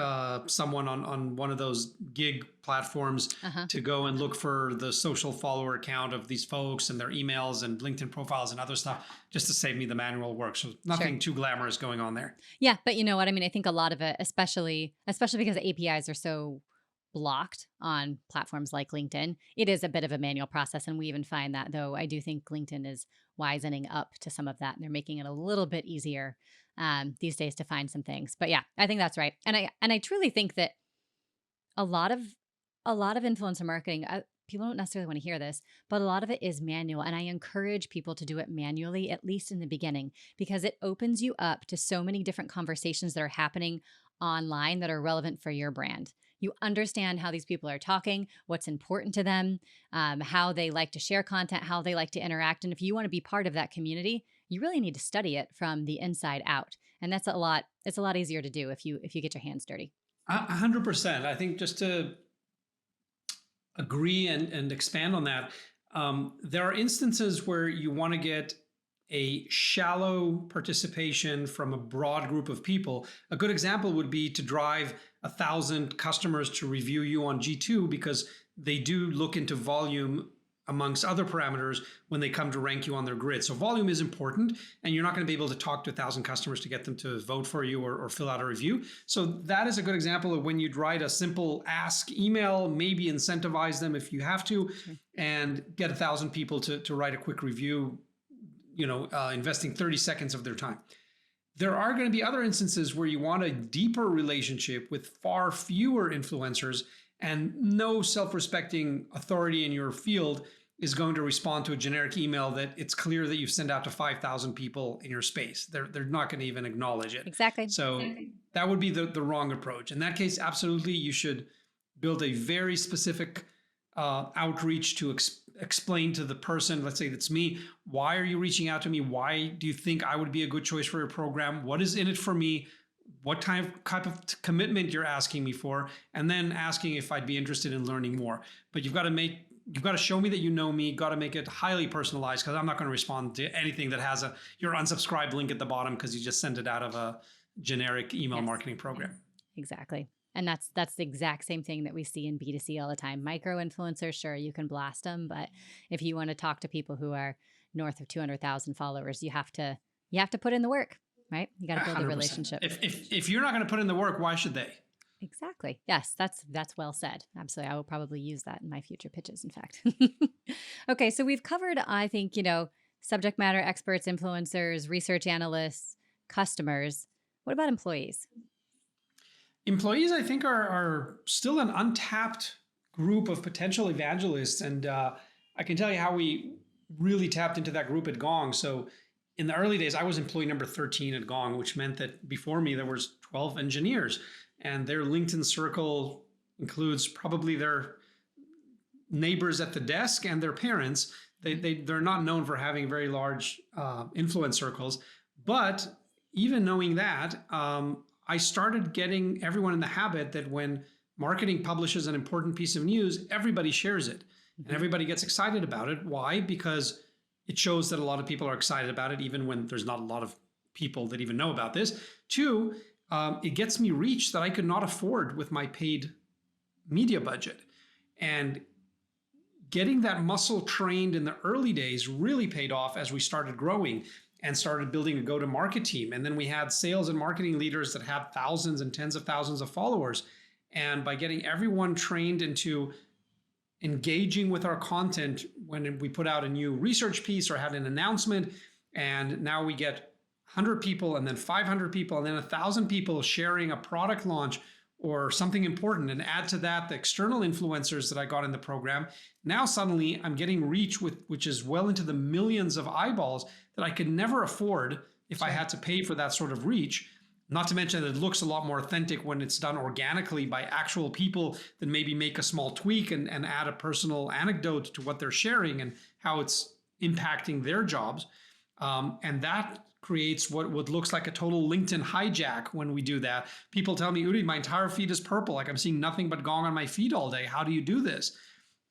[SPEAKER 2] someone on one of those gig platforms to go and look for the social follower account of these folks and their emails and LinkedIn profiles and other stuff, just to save me the manual work. So nothing too glamorous going on there.
[SPEAKER 1] Yeah, but you know what I mean? I think a lot of it, especially because APIs are so blocked on platforms like LinkedIn, it is a bit of a manual process. And we even find that, though I do think LinkedIn is wisening up to some of that. And they're making it a little bit easier these days to find some things. But yeah, I think that's right. And I truly think that a lot of influencer marketing, people don't necessarily want to hear this, but a lot of it is manual. And I encourage people to do it manually, at least in the beginning, because it opens you up to so many different conversations that are happening online that are relevant for your brand. You understand how these people are talking, what's important to them, how they like to share content, how they like to interact. And if you want to be part of that community, you really need to study it from the inside out. And it's a lot easier to do if you get your hands dirty.
[SPEAKER 2] 100%. I think just to agree and expand on that, there are instances where you want to get a shallow participation from a broad group of people. A good example would be to drive 1,000 customers to review you on G2 because they do look into volume amongst other parameters when they come to rank you on their grid. So volume is important, and you're not going to be able to talk to 1,000 customers to get them to vote for you or fill out a review. So that is a good example of when you'd write a simple ask email, maybe incentivize them if you have to, and get 1,000 people to write a quick review, investing 30 seconds of their time. There are going to be other instances where you want a deeper relationship with far fewer influencers, and no self-respecting authority in your field is going to respond to a generic email that it's clear that you've sent out to 5,000 people in your space. They're not going to even acknowledge it.
[SPEAKER 1] Exactly.
[SPEAKER 2] So that would be the wrong approach. In that case, absolutely, you should build a very specific outreach to explain to the person, let's say that's me, why are you reaching out to me? Why do you think I would be a good choice for your program? What is in it for me? What type of commitment you're asking me for? And then asking if I'd be interested in learning more. But you've got to show me that you know me, got to make it highly personalized, because I'm not going to respond to anything that has your unsubscribe link at the bottom because you just sent it out of a generic email marketing program.
[SPEAKER 1] Exactly. And that's the exact same thing that we see in B2C all the time. Micro influencers, sure, you can blast them, but if you want to talk to people who are north of 200,000 followers, you have to put in the work, right? You got to build
[SPEAKER 2] 100%.
[SPEAKER 1] a relationship.
[SPEAKER 2] If you're not going to put in the work, why should they?
[SPEAKER 1] Exactly. Yes, that's well said. Absolutely. I will probably use that in my future pitches, in fact. Okay, so we've covered, I think, subject matter experts, influencers, research analysts, customers. What about employees?
[SPEAKER 2] Employees, I think, are still an untapped group of potential evangelists. And I can tell you how we really tapped into that group at Gong. So in the early days, I was employee number 13 at Gong, which meant that before me, there was 12 engineers. And their LinkedIn circle includes probably their neighbors at the desk and their parents. They're not known for having very large influence circles. But even knowing that, I started getting everyone in the habit that when marketing publishes an important piece of news, everybody shares it and everybody gets excited about it. Why? Because it shows that a lot of people are excited about it, even when there's not a lot of people that even know about this. Two, it gets me reach that I could not afford with my paid media budget. And getting that muscle trained in the early days really paid off as we started growing and started building a go-to-market team. And then we had sales and marketing leaders that had thousands and tens of thousands of followers. And by getting everyone trained into engaging with our content when we put out a new research piece or had an announcement, and now we get 100 people and then 500 people and then 1,000 people sharing a product launch or something important, and add to that the external influencers that I got in the program. Now suddenly I'm getting reach which is well into the millions of eyeballs that I could never afford if I had to pay for that sort of reach. Not to mention that it looks a lot more authentic when it's done organically by actual people that maybe make a small tweak and add a personal anecdote to what they're sharing and how it's impacting their jobs. And that creates what looks like a total LinkedIn hijack when we do that. People tell me, Udi, my entire feed is purple. Like I'm seeing nothing but Gong on my feed all day. How do you do this?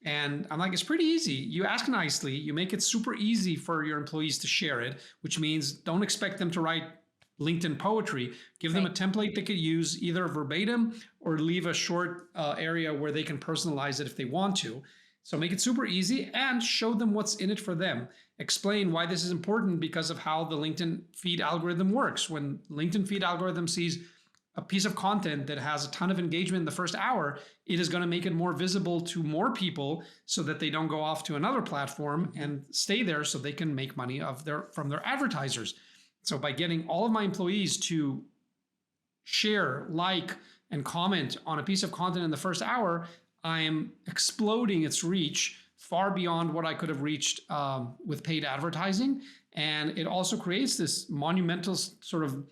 [SPEAKER 2] And I'm like, it's pretty easy. You ask nicely, you make it super easy for your employees to share it, which means don't expect them to write LinkedIn poetry. Give them a template they could use either verbatim or leave a short area where they can personalize it if they want to. So make it super easy and show them what's in it for them. Explain why this is important because of how the LinkedIn feed algorithm works. When LinkedIn feed algorithm sees a piece of content that has a ton of engagement in the first hour, it is going to make it more visible to more people so that they don't go off to another platform and stay there so they can make money from their advertisers. So by getting all of my employees to share, like, and comment on a piece of content in the first hour, I am exploding its reach far beyond what I could have reached with paid advertising. And it also creates this monumental sort of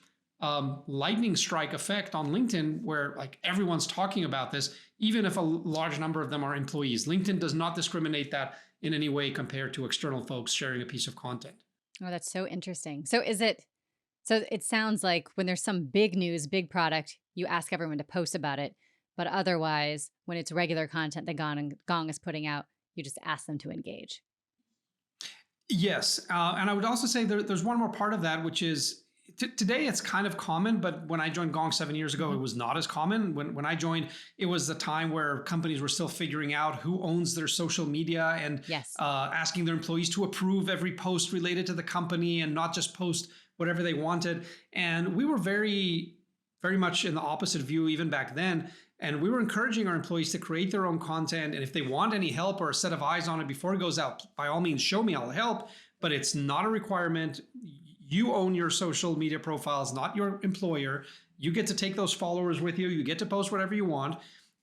[SPEAKER 2] lightning strike effect on LinkedIn where like everyone's talking about this, even if a large number of them are employees. LinkedIn does not discriminate that in any way compared to external folks sharing a piece of content.
[SPEAKER 1] Oh, that's so interesting. So it sounds like when there's some big news, big product, you ask everyone to post about it. But otherwise, when it's regular content that Gong is putting out, you just ask them to engage.
[SPEAKER 2] Yes. And I would also say there's one more part of that, which is today it's kind of common, but when I joined Gong 7 years ago, it was not as common. When I joined, it was the time where companies were still figuring out who owns their social media and asking their employees to approve every post related to the company and not just post whatever they wanted. And we were very, very much in the opposite view even back then. And we were encouraging our employees to create their own content. And if they want any help or a set of eyes on it before it goes out, by all means, show me, I'll help. But it's not a requirement. You own your social media profiles, not your employer. You get to take those followers with you. You get to post whatever you want.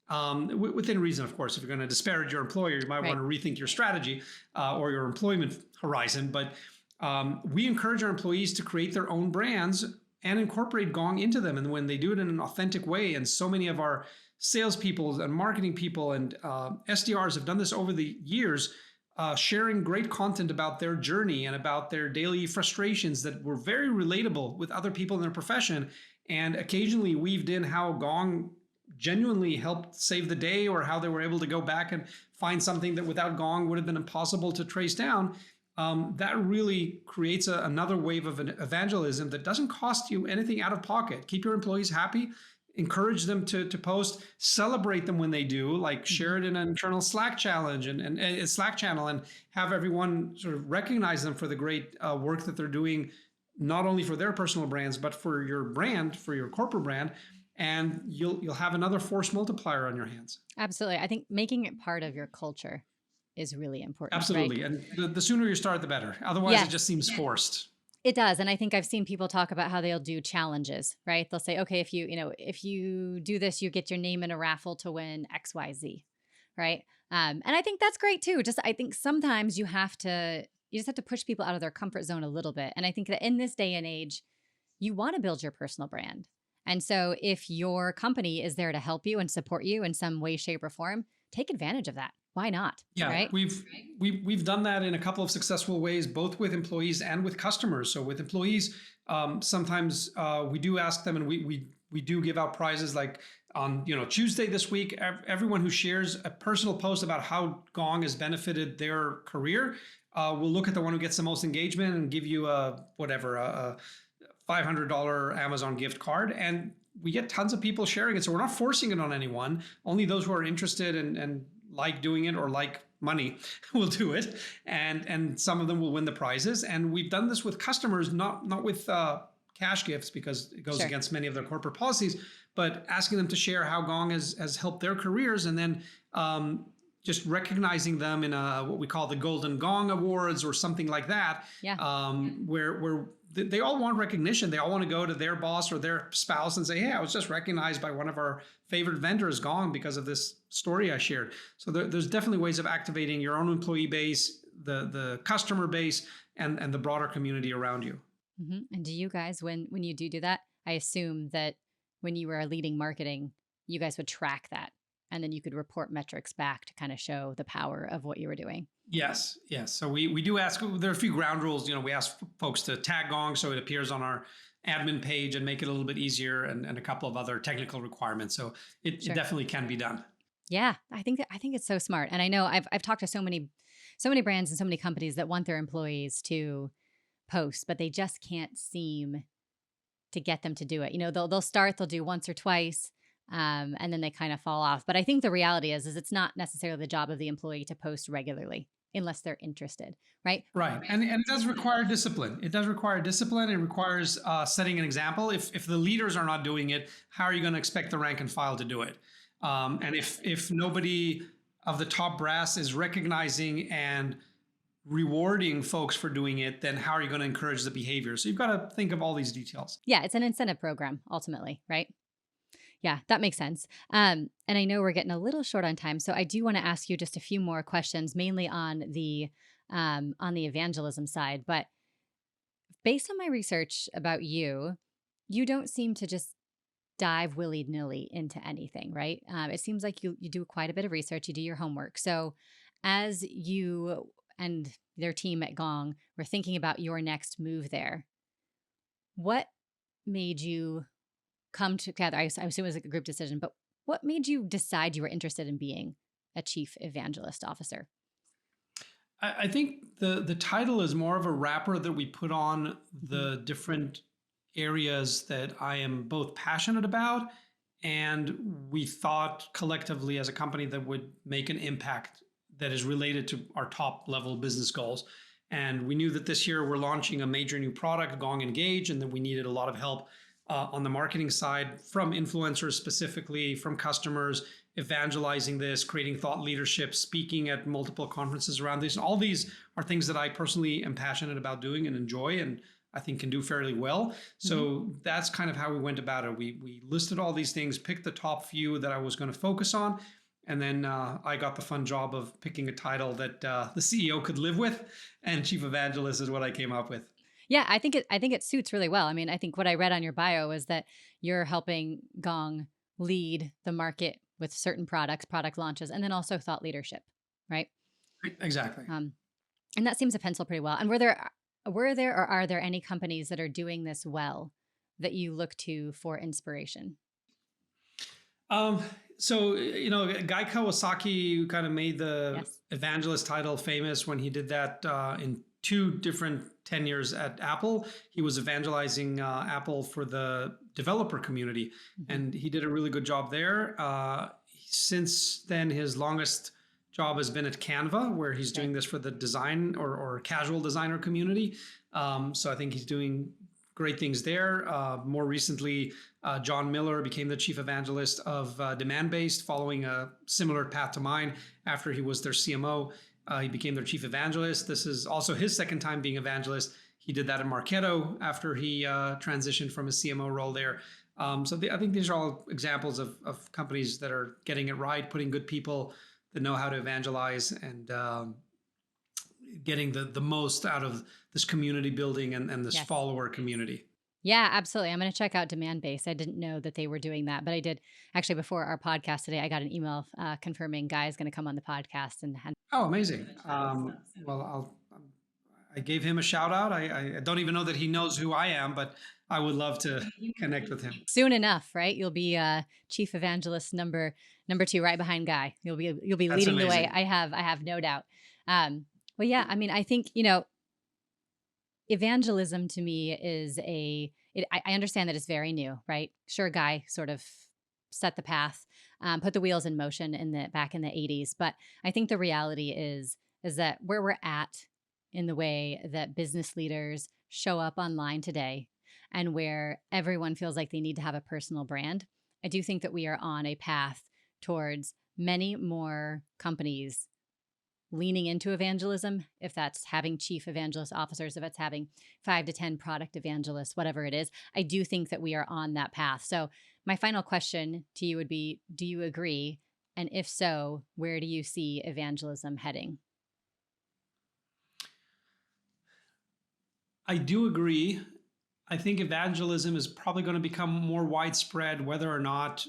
[SPEAKER 2] Within reason, of course. If you're going to disparage your employer, you might want to rethink your strategy or your employment horizon. But we encourage our employees to create their own brands and incorporate Gong into them. And when they do it in an authentic way, and so many of our salespeople and marketing people and SDRs have done this over the years, sharing great content about their journey and about their daily frustrations that were very relatable with other people in their profession, and occasionally weaved in how Gong genuinely helped save the day, or how they were able to go back and find something that without Gong would have been impossible to trace down. That really creates another wave of an evangelism that doesn't cost you anything out of pocket. Keep your employees happy, encourage them to post, celebrate them when they do, like share it in an internal Slack challenge and a Slack channel, and have everyone sort of recognize them for the great work that they're doing, not only for their personal brands, but for your brand, for your corporate brand. And you'll have another force multiplier on your hands.
[SPEAKER 1] Absolutely. I think making it part of your culture is really important, right?
[SPEAKER 2] Absolutely. And the sooner you start, the better. Otherwise, it
[SPEAKER 1] Yes.
[SPEAKER 2] just seems forced.
[SPEAKER 1] It does. And I think I've seen people talk about how they'll do challenges, right? They'll say, okay, if you do this, you get your name in a raffle to win XYZ, right? And I think that's great too. Just, I think sometimes you just have to push people out of their comfort zone a little bit. And I think that in this day and age, you want to build your personal brand. And so if your company is there to help you and support you in some way, shape, or form, take advantage of that. Why not?
[SPEAKER 2] Yeah,
[SPEAKER 1] Right?
[SPEAKER 2] we've done that in a couple of successful ways, both with employees and with customers. So with employees, sometimes we do ask them, and we do give out prizes, like on Tuesday this week. Everyone who shares a personal post about how Gong has benefited their career, we'll look at the one who gets the most engagement and give you a $500 Amazon gift card. And we get tons of people sharing it. So we're not forcing it on anyone. Only those who are interested and like doing it or like money will do it. And some of them will win the prizes. And we've done this with customers, not with cash gifts, because it goes
[SPEAKER 1] Sure.
[SPEAKER 2] against many of their corporate policies, but asking them to share how Gong has helped their careers. And then just recognizing them in what we call the Golden Gong Awards or something like that.
[SPEAKER 1] Yeah.
[SPEAKER 2] Where they all want recognition. They all want to go to their boss or their spouse and say, hey, I was just recognized by one of our favorite vendors, Gong, because of this story I shared. So there's definitely ways of activating your own employee base, the customer base, and the broader community around you.
[SPEAKER 1] And do you guys, when you do that, I assume that when you were leading marketing, you guys would track that, and then you could report metrics back to kind of show the power of what you were doing.
[SPEAKER 2] Yes. So we do ask, there are a few ground rules. We ask folks to tag Gong so it appears on our admin page and make it a little bit easier, and a couple of other technical requirements. So it definitely can be done.
[SPEAKER 1] Yeah, I think it's so smart. And I know I've talked to so many brands and so many companies that want their employees to post, but they just can't seem to get them to do it. They'll do once or twice, and then they kind of fall off. But I think the reality is it's not necessarily the job of the employee to post regularly unless they're interested, right?
[SPEAKER 2] Right. And it does require discipline. It does require discipline. It requires setting an example. If the leaders are not doing it, how are you going to expect the rank and file to do it? And if nobody of the top brass is recognizing and rewarding folks for doing it, then how are you going to encourage the behavior? So you've got to think of all these details.
[SPEAKER 1] Yeah, it's an incentive program ultimately, right? Yeah, that makes sense. And I know we're getting a little short on time, so I do want to ask you just a few more questions, mainly on the evangelism side. But based on my research about you, you don't seem to just dive willy-nilly into anything, right? It seems like you do quite a bit of research, you do your homework. So as you and their team at Gong were thinking about your next move there, what made you come together? I assume it was like a group decision, but what made you decide you were interested in being a chief evangelist officer?
[SPEAKER 2] I think the title is more of a wrapper that we put on the different areas that I am both passionate about, and we thought collectively as a company that would make an impact that is related to our top level business goals. And we knew that this year we're launching a major new product, Gong Engage, and that we needed a lot of help on the marketing side from influencers, specifically from customers, evangelizing this, creating thought leadership, speaking at multiple conferences around this. And all these are things that I personally am passionate about doing and enjoy, and I think can do fairly well. So that's kind of how we went about it. We listed all these things, picked the top few that I was going to focus on, and then I got the fun job of picking a title that the CEO could live with, and Chief Evangelist is what I came up with.
[SPEAKER 1] Yeah, I think it suits really well. I mean, I think what I read on your bio is that you're helping Gong lead the market with certain products, product launches, and then also thought leadership, right?
[SPEAKER 2] Exactly.
[SPEAKER 1] And that seems to pencil pretty well. And or are there any companies that are doing this well that you look to for inspiration?
[SPEAKER 2] Um, so, Guy Kawasaki kind of made the
[SPEAKER 1] Yes.
[SPEAKER 2] evangelist title famous when he did that in two different tenures at Apple. He was evangelizing Apple for the developer community,
[SPEAKER 1] Hmm.
[SPEAKER 2] and he did a really good job there. Since then, his longest job has been at Canva, where he's
[SPEAKER 1] Okay.
[SPEAKER 2] doing this for the design or casual designer community. So I think he's doing great things there. More recently, John Miller became the chief evangelist of Demandbase, following a similar path to mine. After he was their CMO, he became their chief evangelist. This is also his second time being evangelist. He did that in Marketo after he transitioned from a CMO role there. I think these are all examples of companies that are getting it right, putting good people that know how to evangelize, and getting the most out of this community building and this
[SPEAKER 1] Yes.
[SPEAKER 2] follower community.
[SPEAKER 1] Yeah, absolutely. I'm going to check out Demand Base. I didn't know that they were doing that, but I did actually before our podcast today. I got an email confirming Guy is going to come on the podcast and
[SPEAKER 2] Oh, amazing. Well, I gave him a shout out. I don't even know that he knows who I am, but I would love to connect with him.
[SPEAKER 1] soon enough, right? You'll be Chief Evangelist number two, right behind Guy. You'll be
[SPEAKER 2] That's
[SPEAKER 1] leading the way.
[SPEAKER 2] amazing.
[SPEAKER 1] I have no doubt. Well, yeah. I mean, I think evangelism to me is I understand that it's very new, right? Sure, Guy sort of set the path, put the wheels in motion back in the 80s, but I think the reality is that where we're at in the way that business leaders show up online today and where everyone feels like they need to have a personal brand, I do think that we are on a path towards many more companies leaning into evangelism, if that's having chief evangelist officers, if it's having 5 to 10 product evangelists, whatever it is. I do think that we are on that path. So, my final question to you would be, do you agree? And if so, where do you see evangelism heading?
[SPEAKER 2] I do agree. I think evangelism is probably going to become more widespread, whether or not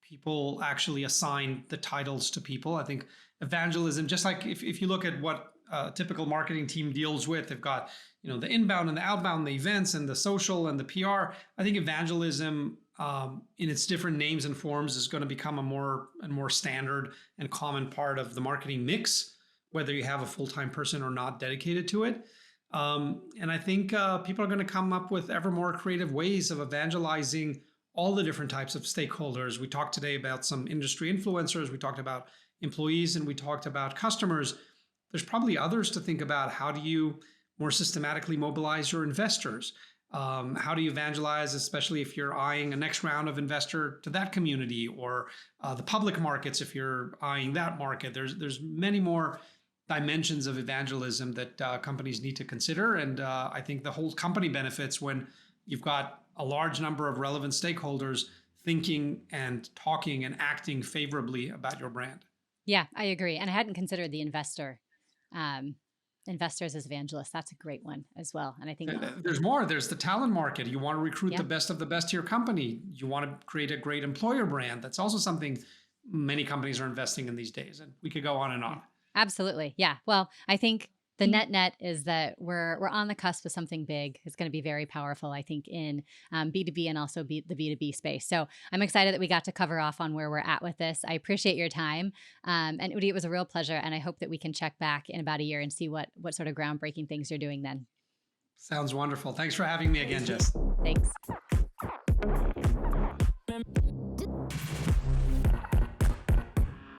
[SPEAKER 2] people actually assign the titles to people. I think evangelism, just like if you look at what a typical marketing team deals with, they've got the inbound and the outbound, the events and the social and the PR. I think evangelism, in its different names and forms, is going to become a more and more standard and common part of the marketing mix, whether you have a full-time person or not dedicated to it. And I think people are going to come up with ever more creative ways of evangelizing all the different types of stakeholders. We talked today about some industry influencers, we talked about employees, and we talked about customers. There's probably others to think about. How do you more systematically mobilize your investors? How do you evangelize, especially if you're eyeing a next round of investor to that community, or the public markets if you're eyeing that market? There's many more dimensions of evangelism that companies need to consider. And I think the whole company benefits when you've got a large number of relevant stakeholders thinking and talking and acting favorably about your brand.
[SPEAKER 1] Yeah, I agree. And I hadn't considered the um, investors as evangelists. That's a great one as well. And I think,
[SPEAKER 2] There's more. There's the talent market. You want to recruit
[SPEAKER 1] yeah,
[SPEAKER 2] the best of the best to your company. You want to create a great employer brand. That's also something many companies are investing in these days. And we could go on and
[SPEAKER 1] yeah,
[SPEAKER 2] on.
[SPEAKER 1] absolutely. Yeah. Well, I think the net is that we're on the cusp of something big. It's going to be very powerful, I think, in B2B and also the B2B space. So I'm excited that we got to cover off on where we're at with this. I appreciate your time. And Udi, it was a real pleasure. And I hope that we can check back in about a year and see what sort of groundbreaking things you're doing then.
[SPEAKER 2] Sounds wonderful. Thanks for having me again, Jess.
[SPEAKER 1] Thanks.